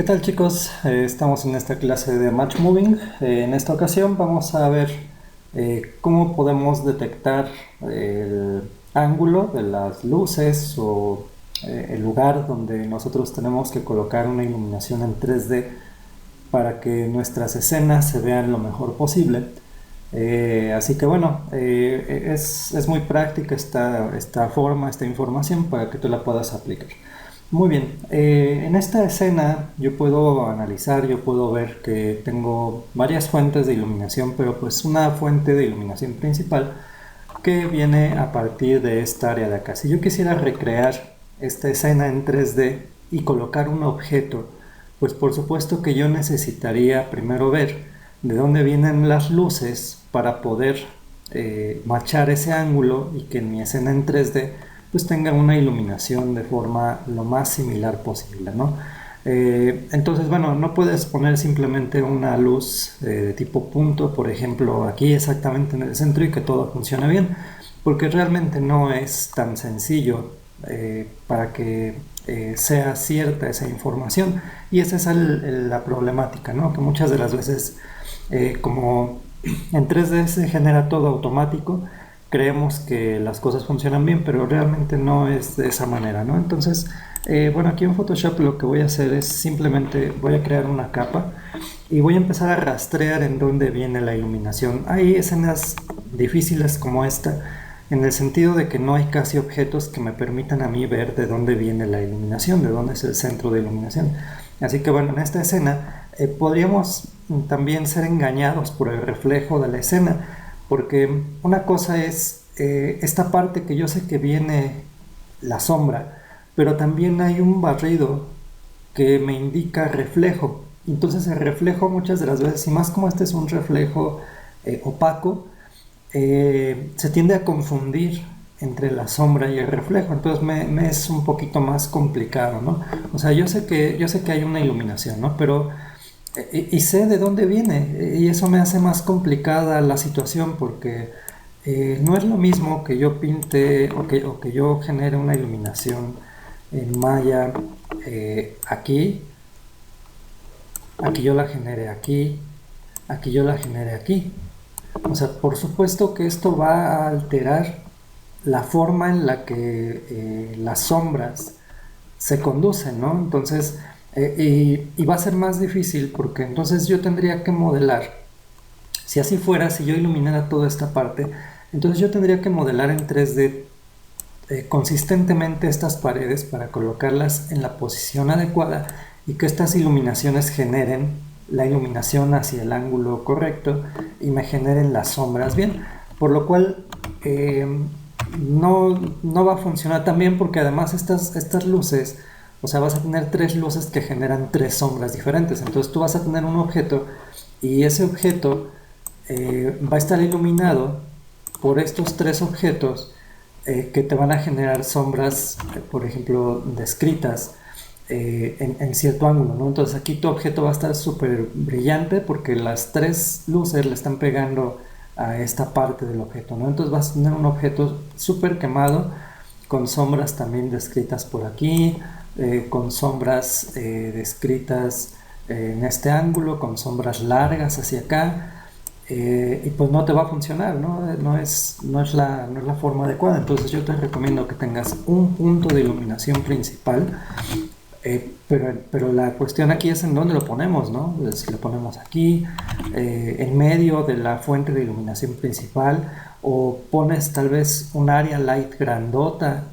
¿Qué tal, chicos? Estamos en esta clase de Match Moving. En esta ocasión vamos a ver cómo podemos detectar el ángulo de las luces o el lugar donde nosotros tenemos que colocar una iluminación en 3D para que nuestras escenas se vean lo mejor posible. Así que bueno, es muy práctica esta forma, esta información para que tú la puedas aplicar. Muy bien, en esta escena yo puedo analizar, yo puedo ver que tengo varias fuentes de iluminación, pero pues una fuente de iluminación principal que viene a partir de esta área de acá. Si yo quisiera recrear esta escena en 3D y colocar un objeto, pues por supuesto que yo necesitaría primero ver de dónde vienen las luces para poder machar ese ángulo y que en mi escena en 3D pues tenga una iluminación de forma lo más similar posible, ¿no? Entonces, bueno, no puedes poner simplemente una luz de tipo punto, por ejemplo, aquí exactamente en el centro y que todo funcione bien, porque realmente no es tan sencillo para que sea cierta esa información. Y esa es la problemática, ¿no? Que muchas de las veces, como en 3D se genera todo automático, creemos que las cosas funcionan bien, pero realmente no es de esa manera, ¿no? Entonces, bueno, aquí en Photoshop lo que voy a hacer es simplemente voy a crear una capa y voy a empezar a rastrear en dónde viene la iluminación. Hay escenas difíciles como esta, en el sentido de que no hay casi objetos que me permitan a mí ver de dónde viene la iluminación, de dónde es el centro de iluminación. Así que bueno, en esta escena podríamos también ser engañados por el reflejo de la escena, porque una cosa es esta parte que yo sé que viene la sombra, pero también hay un barrido que me indica reflejo. Entonces el reflejo muchas de las veces, y más como este es un reflejo opaco, se tiende a confundir entre la sombra y el reflejo, entonces me es un poquito más complicado, ¿no? O sea, yo sé que hay una iluminación, ¿no? Pero y sé de dónde viene, y eso me hace más complicada la situación porque no es lo mismo que yo pinte o que yo genere una iluminación en Maya aquí, aquí yo la genere aquí, aquí yo la genere aquí. O sea, por supuesto que esto va a alterar la forma en la que las sombras se conducen, ¿no? Entonces, y va a ser más difícil porque entonces yo tendría que modelar, si así fuera, si yo iluminara toda esta parte, entonces yo tendría que modelar en 3D consistentemente estas paredes para colocarlas en la posición adecuada y que estas iluminaciones generen la iluminación hacia el ángulo correcto y me generen las sombras bien, por lo cual no va a funcionar tan bien porque además estas luces, o sea, vas a tener tres luces que generan tres sombras diferentes, entonces tú vas a tener un objeto y ese objeto va a estar iluminado por estos tres objetos que te van a generar sombras, por ejemplo, descritas en cierto ángulo, ¿no? Entonces aquí tu objeto va a estar súper brillante porque las tres luces le están pegando a esta parte del objeto, ¿no? Entonces vas a tener un objeto súper quemado con sombras también descritas por aquí, con sombras descritas en este ángulo, con sombras largas hacia acá. Y pues no te va a funcionar, ¿no? No es la forma adecuada. Entonces yo te recomiendo que tengas un punto de iluminación principal, pero la cuestión aquí es en dónde lo ponemos, ¿no? Si lo ponemos aquí, en medio de la fuente de iluminación principal, o pones tal vez un área light grandota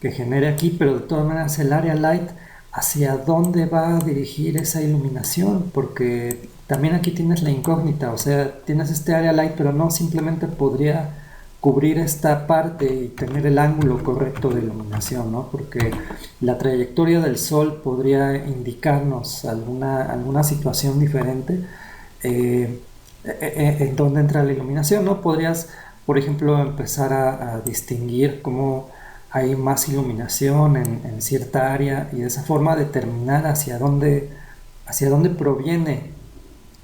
que genere aquí, pero de todas maneras el área light, hacia dónde va a dirigir esa iluminación, porque también aquí tienes la incógnita, o sea, tienes este área light, pero no simplemente podría cubrir esta parte y tener el ángulo correcto de iluminación, ¿no? Porque la trayectoria del sol podría indicarnos alguna situación diferente en donde entra la iluminación, ¿no? Podrías, por ejemplo, empezar a distinguir cómo hay más iluminación en cierta área y de esa forma determinar hacia dónde proviene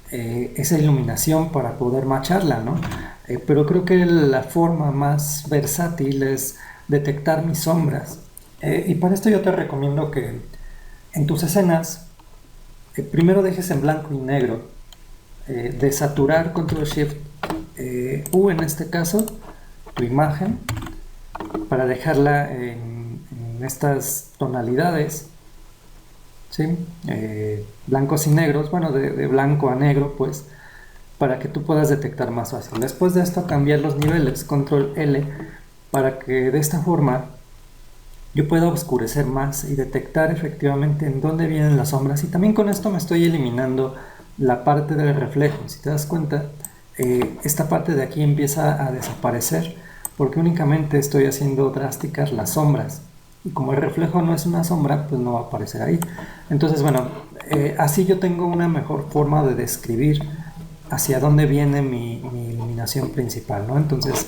esa iluminación para poder macharla, ¿no? Pero creo que la forma más versátil es detectar mis sombras. Y para esto yo te recomiendo que en tus escenas primero dejes en blanco y negro, desaturar, Control Shift U en este caso, tu imagen, para dejarla en estas tonalidades, ¿sí? Blancos y negros, bueno, de blanco a negro, pues, para que tú puedas detectar más fácil. Después de esto, cambiar los niveles, Control L, para que de esta forma yo pueda oscurecer más y detectar efectivamente en dónde vienen las sombras. Y también con esto me estoy eliminando la parte del reflejo. Si te das cuenta, esta parte de aquí empieza a desaparecer porque únicamente estoy haciendo drásticas las sombras. Y como el reflejo no es una sombra, pues no va a aparecer ahí. Entonces, bueno, así yo tengo una mejor forma de describir hacia dónde viene mi iluminación principal, ¿no? Entonces,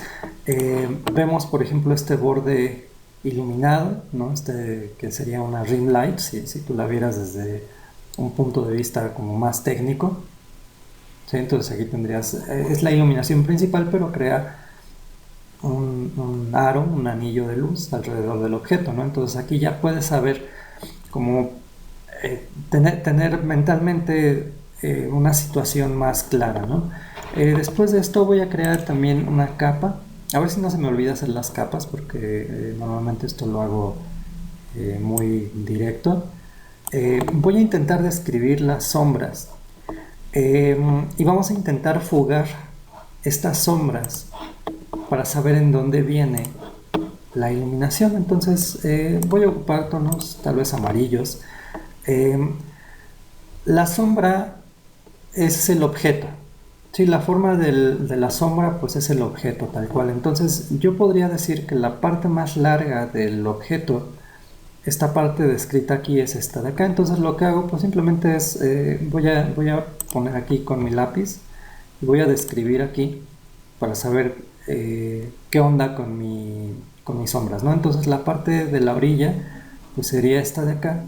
vemos, por ejemplo, este borde iluminado, ¿no? Este que sería una rim light, si tú la vieras desde un punto de vista como más técnico, ¿sí? Entonces aquí tendrías, es la iluminación principal, pero crea un aro, un anillo de luz alrededor del objeto, ¿no? Entonces aquí ya puedes saber cómo tener mentalmente una situación más clara, ¿no? Después de esto voy a crear también una capa. A ver si no se me olvida hacer las capas, porque normalmente esto lo hago muy directo. Voy a intentar describir las sombras y vamos a intentar fugar estas sombras para saber en dónde viene la iluminación. Entonces voy a ocupar tonos tal vez amarillos. La sombra es el objeto. Sí, la forma de la sombra pues es el objeto tal cual. Entonces yo podría decir que la parte más larga del objeto, esta parte descrita aquí, es esta de acá. Entonces lo que hago pues simplemente es, voy a poner aquí con mi lápiz y voy a describir aquí para saber qué onda con mis sombras, ¿no? Entonces la parte de la orilla pues sería esta de acá.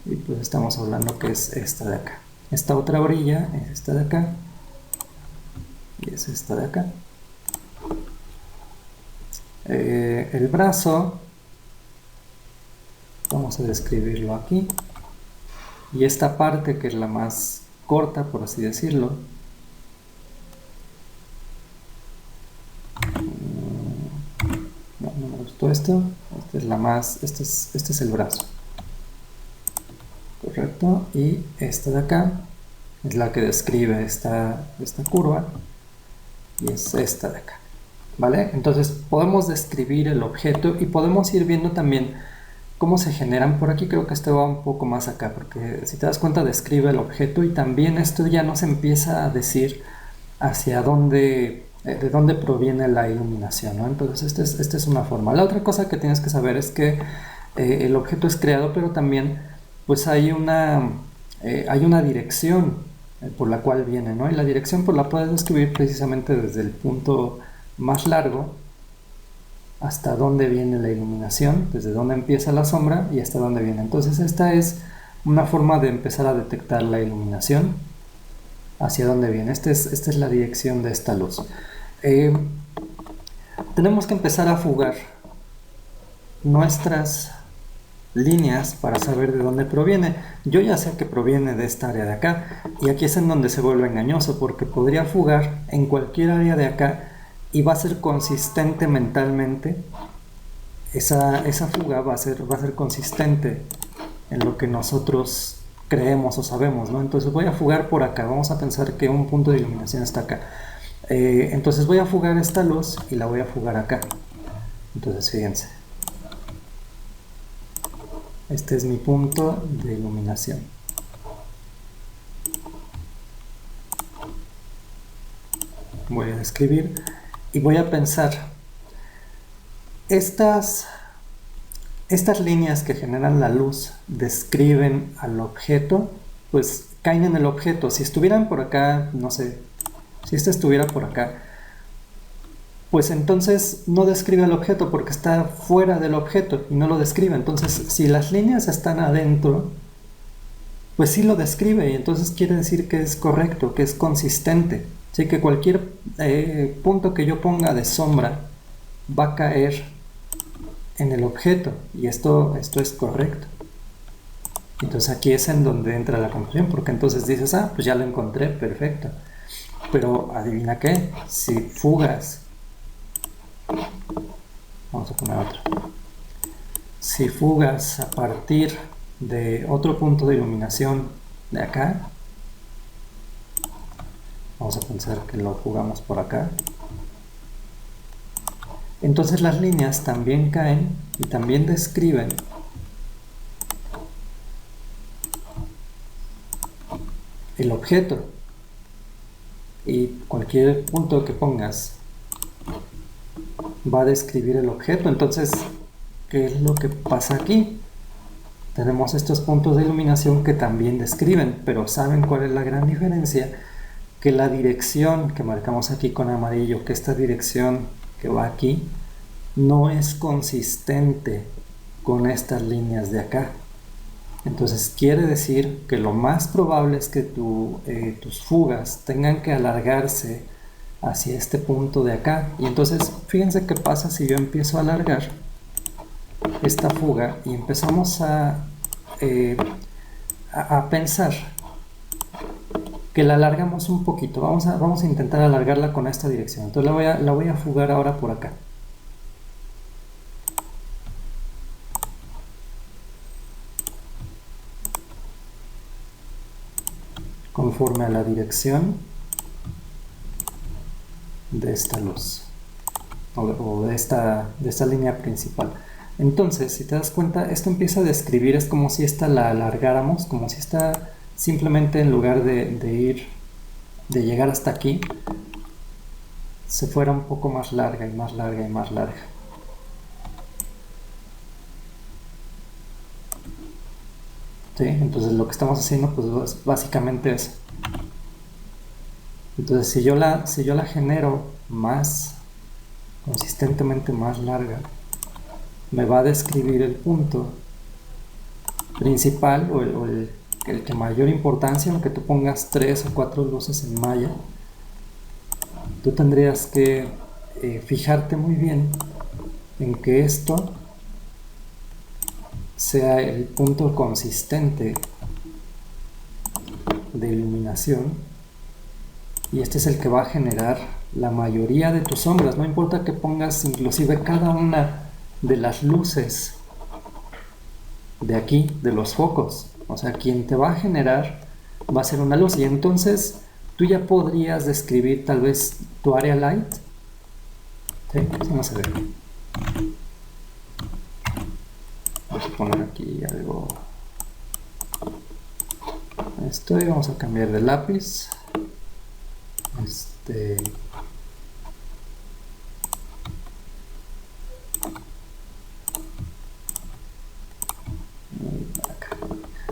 Y pues estamos hablando que es esta de acá. Esta otra orilla es esta de acá. Y es esta de acá. El brazo, vamos a describirlo aquí. Y esta parte, que es la más corta, por así decirlo, no me gustó esto. Esta es la más, este es el brazo. Correcto. Y esta de acá es la que describe esta curva. Y es esta de acá. ¿Vale? Entonces podemos describir el objeto y podemos ir viendo también cómo se generan. Por aquí creo que este va un poco más acá, porque si te das cuenta describe el objeto y también esto ya nos empieza a decir hacia dónde, de dónde proviene la iluminación, ¿no? Entonces esta es una forma. La otra cosa que tienes que saber es que el objeto es creado, pero también pues hay una dirección por la cual viene, ¿no? Y la dirección pues la puedes describir precisamente desde el punto más largo hasta dónde viene la iluminación, desde dónde empieza la sombra y hasta dónde viene. Entonces esta es una forma de empezar a detectar la iluminación, hacia dónde viene. Esta es la dirección de esta luz. Tenemos que empezar a fugar nuestras líneas para saber de dónde proviene. Yo ya sé que proviene de esta área de acá, y aquí es en donde se vuelve engañoso, porque podría fugar en cualquier área de acá y va a ser consistente mentalmente. Esa fuga va a ser consistente en lo que nosotros creemos o sabemos, ¿no? Entonces voy a fugar por acá. Vamos a pensar que un punto de iluminación está acá. Entonces voy a fugar esta luz y la voy a fugar acá. Entonces fíjense, este es mi punto de iluminación. Voy a describir y voy a pensar, estas líneas que generan la luz describen al objeto, pues caen en el objeto. Si estuvieran por acá, no sé, si este estuviera por acá, pues entonces no describe el objeto porque está fuera del objeto y no lo describe. Entonces, si las líneas están adentro, pues sí lo describe, y entonces quiere decir que es correcto, que es consistente. Así que cualquier punto que yo ponga de sombra va a caer en el objeto, y esto es correcto. Entonces aquí es en donde entra la confusión, porque entonces dices, ah, pues ya lo encontré, perfecto. Pero adivina qué, si fugas, vamos a poner otro, si fugas a partir de otro punto de iluminación de acá, vamos a pensar que lo jugamos por acá, entonces las líneas también caen y también describen el objeto, y cualquier punto que pongas va a describir el objeto. Entonces, ¿qué es lo que pasa aquí? Tenemos estos puntos de iluminación que también describen, pero ¿saben cuál es la gran diferencia? Que la dirección que marcamos aquí con amarillo, que esta dirección que va aquí, no es consistente con estas líneas de acá. Entonces quiere decir que lo más probable es que tus fugas tengan que alargarse hacia este punto de acá. Y entonces fíjense qué pasa si yo empiezo a alargar esta fuga y empezamos a pensar que la alargamos un poquito. Vamos a intentar alargarla con esta dirección. Entonces la voy a fugar ahora por acá. Conforme a la dirección de esta luz o de esta línea principal. Entonces, si te das cuenta, esto empieza a describir, es como si esta la alargáramos, como si esta simplemente en lugar de llegar hasta aquí, se fuera un poco más larga y más larga y más larga. ¿Sí? Entonces lo que estamos haciendo pues es básicamente eso. Entonces si yo la genero más consistentemente más larga, me va a describir el punto principal o el que mayor importancia, aunque tú pongas 3 o 4 luces en malla, tú tendrías que fijarte muy bien en que esto sea el punto consistente de iluminación, y este es el que va a generar la mayoría de tus sombras. No importa que pongas inclusive cada una de las luces de aquí, de los focos, o sea, quien te va a generar va a ser una luz, y entonces tú ya podrías describir tal vez tu area light. ¿Sí? Vamos a ver. Vamos a poner aquí algo. Esto, y vamos a cambiar de lápiz.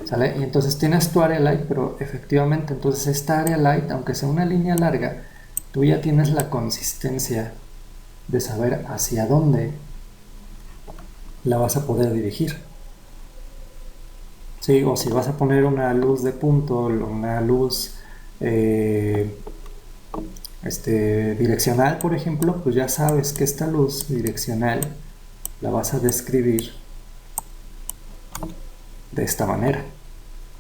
¿Sale? Y entonces tienes tu area light, pero efectivamente entonces esta area light, aunque sea una línea larga, tú ya tienes la consistencia de saber hacia dónde la vas a poder dirigir. ¿Sí? O si vas a poner una luz de punto, una luz direccional, por ejemplo, pues ya sabes que esta luz direccional la vas a describir de esta manera.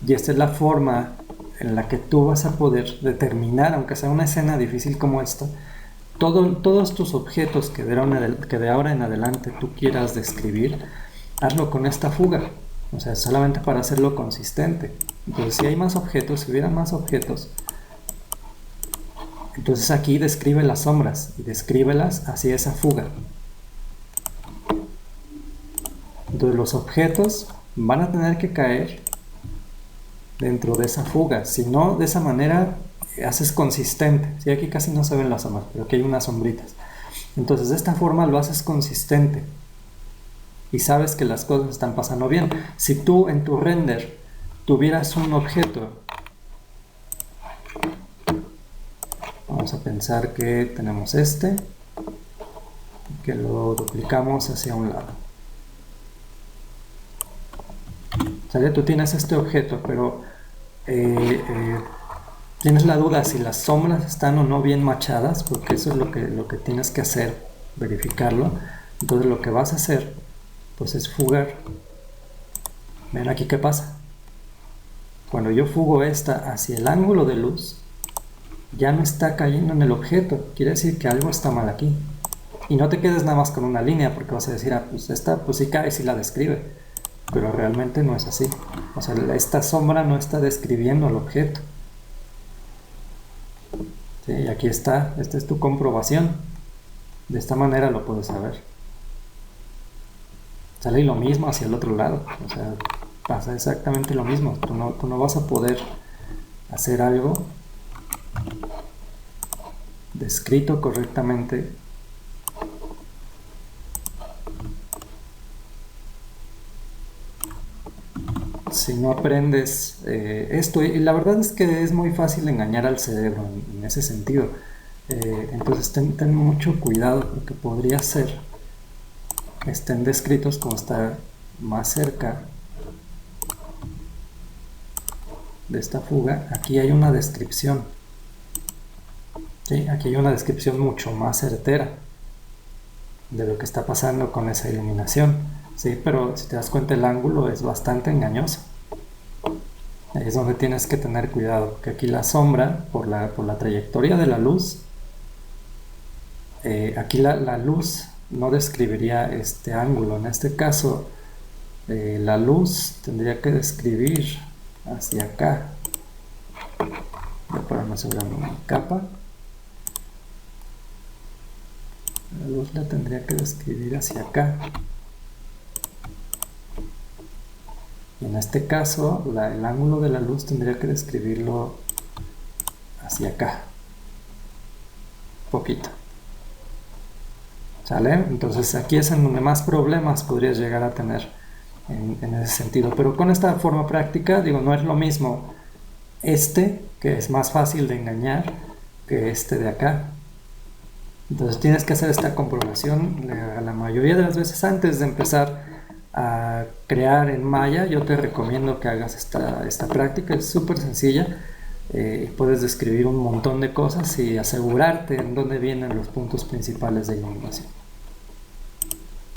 Y esta es la forma en la que tú vas a poder determinar, aunque sea una escena difícil como esta, todos tus objetos que de ahora en adelante tú quieras describir, hazlo con esta fuga. O sea, solamente para hacerlo consistente. Entonces, si hay más objetos, si hubiera más objetos, entonces aquí describe las sombras y descríbelas hacia esa fuga. Entonces los objetos van a tener que caer dentro de esa fuga. Si no, de esa manera haces consistente. Sí, aquí casi no se ven las sombras, pero aquí hay unas sombritas. Entonces de esta forma lo haces consistente y sabes que las cosas están pasando bien. Si tú en tu render tuvieras un objeto, vamos a pensar que tenemos que lo duplicamos hacia un lado. ¿Sale? Tú tienes este objeto, pero tienes la duda si las sombras están o no bien machadas, porque eso es lo que tienes que hacer, verificarlo. Entonces lo que vas a hacer pues es fugar. Ven aquí qué pasa. Cuando yo fugo esta hacia el ángulo de luz, ya no está cayendo en el objeto. Quiere decir que algo está mal aquí. Y no te quedes nada más con una línea, porque vas a decir, ah, pues esta pues sí cae, sí la describe. Pero realmente no es así. O sea, esta sombra no está describiendo el objeto. ¿Sí? Y aquí está, esta es tu comprobación. De esta manera lo puedes saber. Sale lo mismo hacia el otro lado. O sea, pasa exactamente lo mismo. Tú no vas a poder hacer algo descrito correctamente si no aprendes esto. Y la verdad es que es muy fácil engañar al cerebro en ese sentido. Entonces ten mucho cuidado, porque podría ser que estén descritos como está más cerca de esta fuga. Aquí hay una descripción. ¿Sí? Aquí hay una descripción mucho más certera de lo que está pasando con esa iluminación. ¿Sí? Pero si te das cuenta, el ángulo es bastante engañoso. Ahí es donde tienes que tener cuidado, porque aquí la sombra, por la trayectoria de la luz, aquí la luz no describiría este ángulo. En este caso, la luz tendría que describir hacia acá. Voy a ponerme sobre una capa. La luz la tendría que describir hacia acá. Y en este caso, el ángulo de la luz tendría que describirlo hacia acá. Poquito. ¿Sale? Entonces aquí es en donde más problemas podrías llegar a tener en ese sentido. Pero con esta forma práctica, digo, no es lo mismo que es más fácil de engañar, que este de acá. Entonces tienes que hacer esta comprobación la mayoría de las veces antes de empezar a crear en Maya. Yo te recomiendo que hagas esta práctica, es súper sencilla. Puedes describir un montón de cosas y asegurarte en dónde vienen los puntos principales de iluminación.